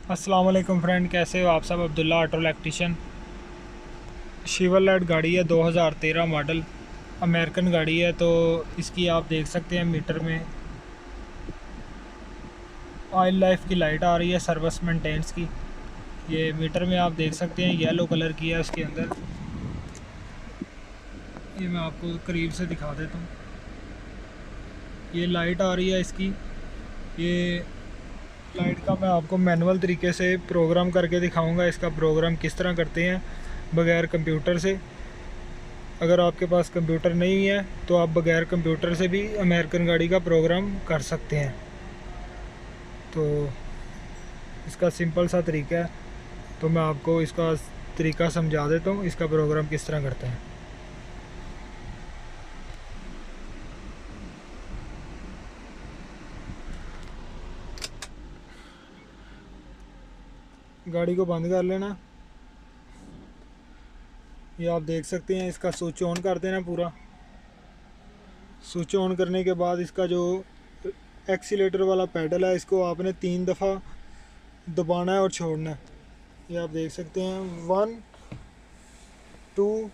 अस्सलाम वालेकुम फ्रेंड, कैसे हो आप सब। Abdullah auto electrician. शिवरलेट गाड़ी है, 2013 मॉडल, अमेरिकन गाड़ी है। तो इसकी आप देख सकते हैं मीटर में ऑयल लाइफ की लाइट आ रही है, सर्विस मेंटेनेंस की। ये मीटर में आप देख सकते हैं येलो कलर की है उसके अंदर। ये मैं आपको करीब से दिखा देता हूँ। ये लाइट आ रही है इसकी। ये लाइट का मैं आपको मैनुअल तरीके से प्रोग्राम करके दिखाऊंगा। इसका प्रोग्राम किस तरह करते हैं बगैर कंप्यूटर से। अगर आपके पास कंप्यूटर नहीं है तो आप बगैर कंप्यूटर से भी अमेरिकन गाड़ी का प्रोग्राम कर सकते हैं। तो इसका सिंपल सा तरीका है, तो मैं आपको इसका तरीका समझा देता हूँ, इसका प्रोग्राम किस तरह करते हैं। गाड़ी को बंद कर लेना। ये आप देख सकते हैं, इसका स्विच ऑन कर देना पूरा। स्विच ऑन करने के बाद इसका जो एक्सीलेटर वाला पैडल है, इसको आपने 3 दफ़ा दबाना है और छोड़ना है। ये आप देख सकते हैं, 1 2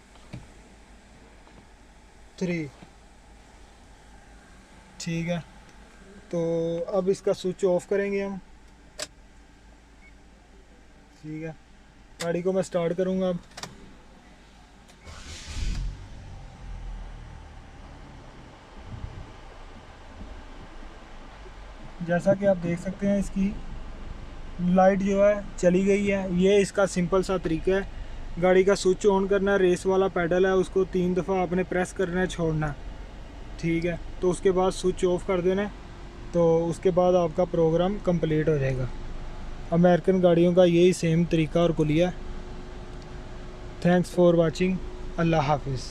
3। ठीक है, तो अब इसका स्विच ऑफ करेंगे हम। ठीक है, गाड़ी को मैं स्टार्ट करूँगा अब। जैसा कि आप देख सकते हैं, इसकी लाइट जो है चली गई है। ये इसका सिंपल सा तरीका है। गाड़ी का स्विच ऑन करना है, रेस वाला पैडल है उसको 3 दफ़ा आपने प्रेस करना है, छोड़ना है। ठीक है, तो उसके बाद स्विच ऑफ कर देना है। तो उसके बाद आपका प्रोग्राम कंप्लीट हो जाएगा। अमेरिकन गाड़ियों का यही सेम तरीका और कुलिया है। Thanks for watching. अल्लाह हाफिज़।